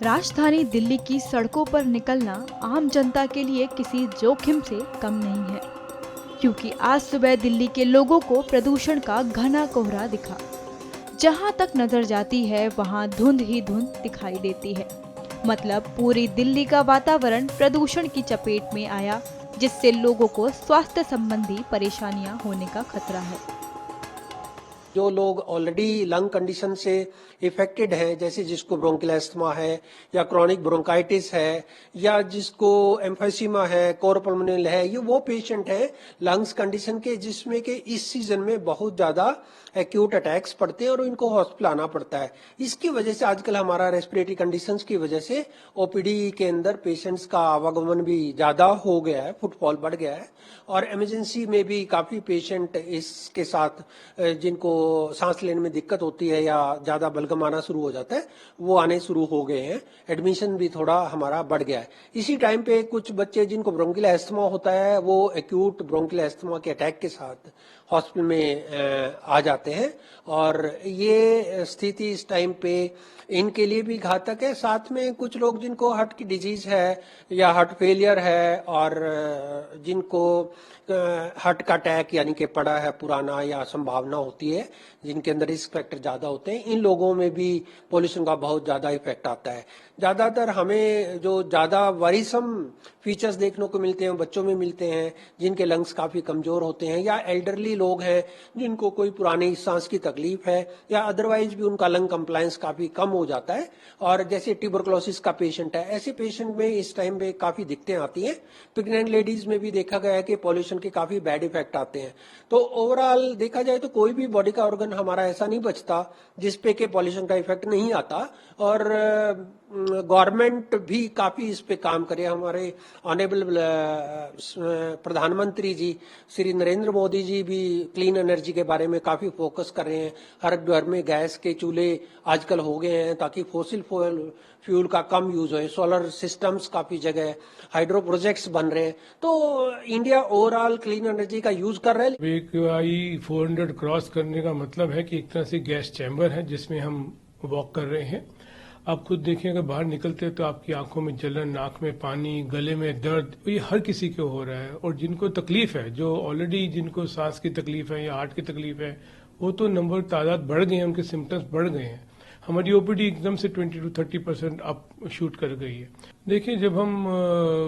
राजधानी दिल्ली की सड़कों पर निकलना आम जनता के लिए किसी जोखिम से कम नहीं है, क्योंकि आज सुबह दिल्ली के लोगों को प्रदूषण का घना कोहरा दिखा। जहां तक नजर जाती है वहां धुंध ही धुंध दिखाई देती है। मतलब पूरी दिल्ली का वातावरण प्रदूषण की चपेट में आया, जिससे लोगों को स्वास्थ्य संबंधी परेशानियां होने का खतरा है। जो लोग ऑलरेडी लंग कंडीशन से इफेक्टेड हैं, जैसे जिसको ब्रोंकियल अस्थमा है या क्रॉनिक ब्रोंकाइटिस है या जिसको एम्फीसीमा है, कोरोपल्मोनल है, ये वो पेशेंट हैं लंग्स कंडीशन के जिसमें कि इस सीजन में बहुत ज्यादा एक्यूट अटैक्स पड़ते हैं और इनको हॉस्पिटल आना पड़ता है। इसकी वजह से आजकल हमारा रेस्पिरेटरी कंडीशंस की वजह से ओपीडी के अंदर पेशेंट्स का आवागमन भी ज्यादा हो गया है, फुटफॉल बढ़ गया है और इमरजेंसी में भी काफी पेशेंट इसके साथ जिनको सांस लेने में दिक्कत होती है या ज्यादा बलगम आना शुरू हो जाता है वो आने शुरू हो गए हैं। एडमिशन भी थोड़ा हमारा बढ़ गया है। इसी टाइम पे कुछ बच्चे जिनको ब्रोंकियल अस्थमा होता है वो एक्यूट ब्रोंकियल अस्थमा के अटैक के साथ हॉस्पिटल में आ जाते हैं और ये स्थिति इस टाइम पे इनके लिए भी घातक है। साथ में कुछ लोग जिनको हार्ट की डिजीज है या हार्ट फेलियर है और जिनको हार्ट का अटैक यानी कि पड़ा है पुराना या संभावना होती है, जिनके अंदर रिस्क फैक्टर ज्यादा होते हैं, इन लोगों में भी पोल्यूशन का बहुत ज्यादा इफेक्ट आता है। ज्यादातर हमें जो ज्यादा वरीसम फीचर्स देखने को मिलते हैं बच्चों में मिलते हैं जिनके लंग्स काफी कमजोर होते हैं या एल्डरली लोग हैं जिनको कोई पुरानी सांस की तकलीफ है या अदरवाइज भी उनका लंग कंप्लायंस काफी कम हो जाता है। और जैसे ट्यूबरकुलोसिस का पेशेंट है, ऐसे पेशेंट में इस टाइम पे काफी दिक्कतें आती हैं। प्रेग्नेंट लेडीज में भी देखा गया है कि पॉल्यूशन के काफी बैड इफेक्ट आते हैं। तो ओवरऑल देखा जाए तो कोई भी बॉडी का ऑर्गन हमारा ऐसा नहीं बचता जिसपे के पॉल्यूशन का इफेक्ट नहीं आता और गवर्नमेंट भी काफी इस पे काम करे। हमारे ऑनरेबल प्रधानमंत्री जी श्री नरेंद्र मोदी जी भी क्लीन एनर्जी के बारे में काफी फोकस कर रहे हैं। हर घर में गैस के चूल्हे आजकल हो गए हैं ताकि फोसिल फ्यूल का कम यूज हो। सोलर सिस्टम्स काफी जगह, हाइड्रो प्रोजेक्ट्स बन रहे हैं। तो इंडिया ओवरऑल क्लीन एनर्जी का यूज कर रहा है। AQI 400 क्रॉस करने का मतलब है कि एक तरह से गैस चैम्बर है जिसमें हम वॉक कर रहे हैं। आप खुद देखिए, अगर बाहर निकलते हैं तो आपकी आंखों में जलन, नाक में पानी, गले में दर्द, ये हर किसी को हो रहा है। और जिनको तकलीफ है, जो ऑलरेडी जिनको सांस की तकलीफ है या हार्ट की तकलीफ है, वो तो नंबर तादाद बढ़ गए हैं, उनके सिम्टम्स बढ़ गए हैं। हमारी ओपीडी एकदम से 20 to 30% अप शूट कर गई है। देखिए, जब हम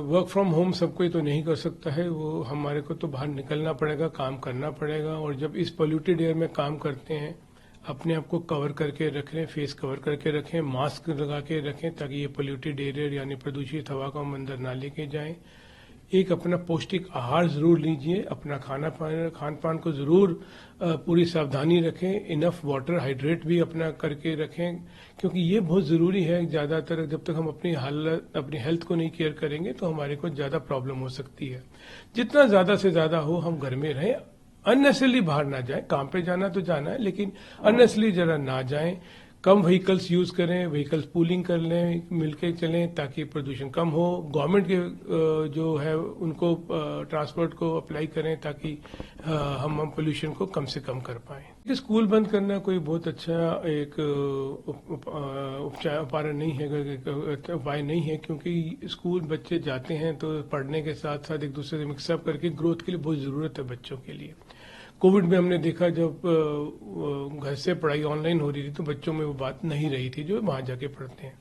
वर्क फ्रॉम होम सब कोई तो नहीं कर सकता है, वो हमारे को तो बाहर निकलना पड़ेगा, काम करना पड़ेगा। और जब इस पोल्यूटेड एयर में काम करते हैं, अपने आप को कवर करके रखें, फेस कवर करके रखें, मास्क लगा के रखें ताकि ये पोल्यूटेड एयर यानी प्रदूषित हवा को हम अंदर ना लेके जाएं। एक अपना पौष्टिक आहार जरूर लीजिए, अपना खान पान को जरूर पूरी सावधानी रखें, इनफ वाटर हाइड्रेट भी अपना करके रखें, क्योंकि ये बहुत जरूरी है। ज्यादातर जब तक हम अपनी हेल्थ को नहीं केयर करेंगे तो हमारे को ज्यादा प्रॉब्लम हो सकती है। जितना ज्यादा से ज्यादा हो हम घर में रहें, अननेसेसरली बाहर ना जाएं। काम पे जाना तो जाना है, लेकिन अननेसेसरली जरा ना जाएं। कम व्हीकल्स यूज करें, व्हीकल्स पूलिंग कर लें, मिलके चलें ताकि प्रदूषण कम हो। गवर्नमेंट के जो है उनको ट्रांसपोर्ट को अप्लाई करें ताकि हम पोल्यूशन को कम से कम कर पाएं। स्कूल बंद करना कोई बहुत अच्छा एक उपाय नहीं है, क्योंकि स्कूल बच्चे जाते हैं तो पढ़ने के साथ साथ एक दूसरे से मिक्सअप करके ग्रोथ के लिए बहुत जरूरत है बच्चों के लिए। कोविड में हमने देखा जब घर से पढ़ाई ऑनलाइन हो रही थी तो बच्चों में वो बात नहीं रही थी जो वहां जाके पढ़ते हैं।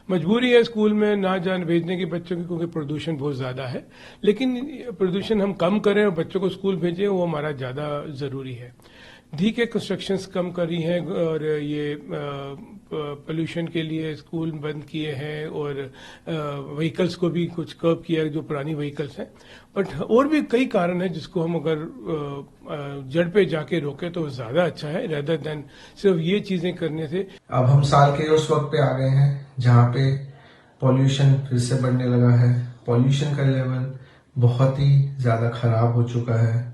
मजबूरी है स्कूल में ना जान भेजने की बच्चों की, क्योंकि प्रदूषण बहुत ज्यादा है। लेकिन प्रदूषण हम कम करें और बच्चों को स्कूल भेजें, वो हमारा ज्यादा जरूरी है। धी के कंस्ट्रक्शंस कम करी हैं और ये पोल्यूशन के लिए स्कूल बंद किए हैं और व्हीकल्स को भी कुछ कर्ब किया है जो पुरानी व्हीकल्स हैं। बट और भी कई कारण हैं जिसको हम अगर जड़ पे जाके रोके तो ज्यादा अच्छा है, रेदर देन सिर्फ ये चीजें करने से। अब हम साल के उस वक्त पे आ गए हैं जहाँ पे पॉल्यूशन फिर से बढ़ने लगा है। पॉल्यूशन का लेवल बहुत ही ज्यादा खराब हो चुका है।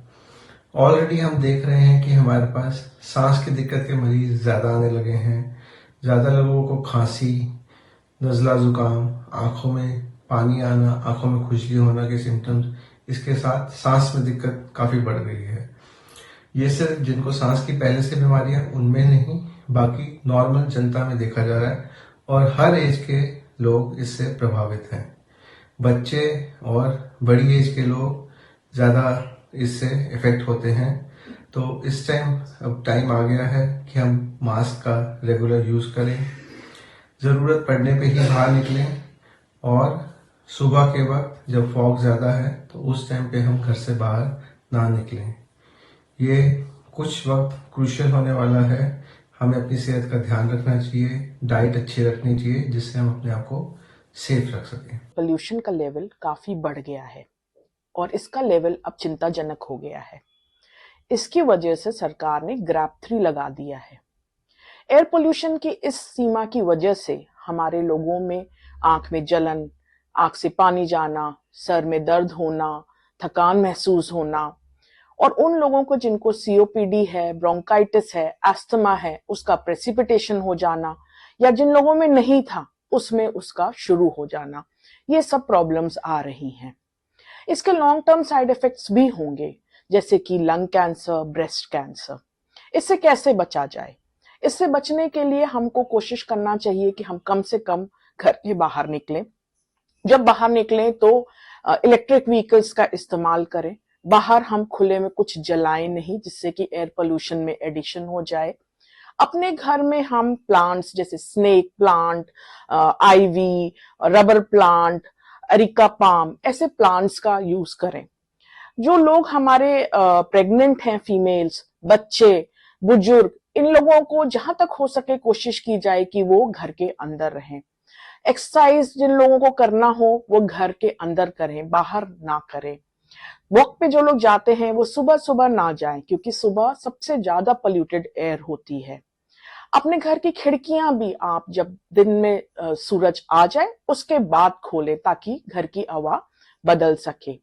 ऑलरेडी हम देख रहे हैं कि हमारे पास सांस की दिक्कत के मरीज ज्यादा आने लगे हैं। ज्यादा लोगों को खांसी, नजला, जुकाम, आंखों में पानी आना, आंखों में खुजली होना के सिम्टम्स, इसके साथ सांस में दिक्कत काफी बढ़ गई है। ये सिर्फ जिनको सांस की पहले से बीमारियां उनमें नहीं, बाकी नॉर्मल जनता में देखा जा रहा है। और हर एज के लोग इससे प्रभावित हैं। बच्चे और बड़ी एज के लोग ज़्यादा इससे इफेक्ट होते हैं। तो इस टाइम अब टाइम आ गया है कि हम मास्क का रेगुलर यूज़ करें, ज़रूरत पड़ने पे ही बाहर निकलें, और सुबह के वक्त जब फॉग ज़्यादा है तो उस टाइम पे हम घर से बाहर ना निकलें। ये कुछ वक्त क्रूशियल होने वाला है। हमें अपनी सेहत का ध्यान रखना चाहिए, डाइट अच्छी रखनी चाहिए, जिससे हम अपने आप को सेफ रख सकें। पोल्यूशन का लेवल काफी बढ़ गया है और इसका लेवल अब चिंताजनक हो गया है। इसकी वजह से सरकार ने ग्रैप 3 लगा दिया है। एयर पोल्यूशन की इस सीमा की वजह से हमारे लोगों में आंख में जलन, आंख से पानी जाना, सर में दर्द होना, थकान महसूस होना, और उन लोगों को जिनको सीओपीडी है, ब्रोंकाइटिस है, अस्थमा है, उसका प्रेसिपिटेशन हो जाना, या जिन लोगों में नहीं था उसमें उसका शुरू हो जाना, ये सब प्रॉब्लम्स आ रही हैं। इसके लॉन्ग टर्म साइड इफेक्ट्स भी होंगे, जैसे कि लंग कैंसर, ब्रेस्ट कैंसर। इससे कैसे बचा जाए? इससे बचने के लिए हमको कोशिश करना चाहिए कि हम कम से कम घर के बाहर निकलें। जब बाहर निकलें तो इलेक्ट्रिक व्हीकल्स का इस्तेमाल करें। बाहर हम खुले में कुछ जलाएं नहीं, जिससे कि एयर पोल्यूशन में एडिशन हो जाए। अपने घर में हम प्लांट्स जैसे snake plant, ivy, rubber plant, areca palm, ऐसे प्लांट्स का यूज करें। जो लोग हमारे प्रेग्नेंट हैं, फीमेल्स, बच्चे, बुजुर्ग, इन लोगों को जहां तक हो सके कोशिश की जाए कि वो घर के अंदर रहें। एक्सरसाइज जिन लोगों को करना हो वो घर के अंदर करें, बाहर ना करें। वॉक पे जो लोग जाते हैं वो सुबह सुबह ना जाएं, क्योंकि सुबह सबसे ज्यादा पोल्यूटेड एयर होती है। अपने घर की खिड़कियां भी आप जब दिन में सूरज आ जाए उसके बाद खोलें, ताकि घर की हवा बदल सके।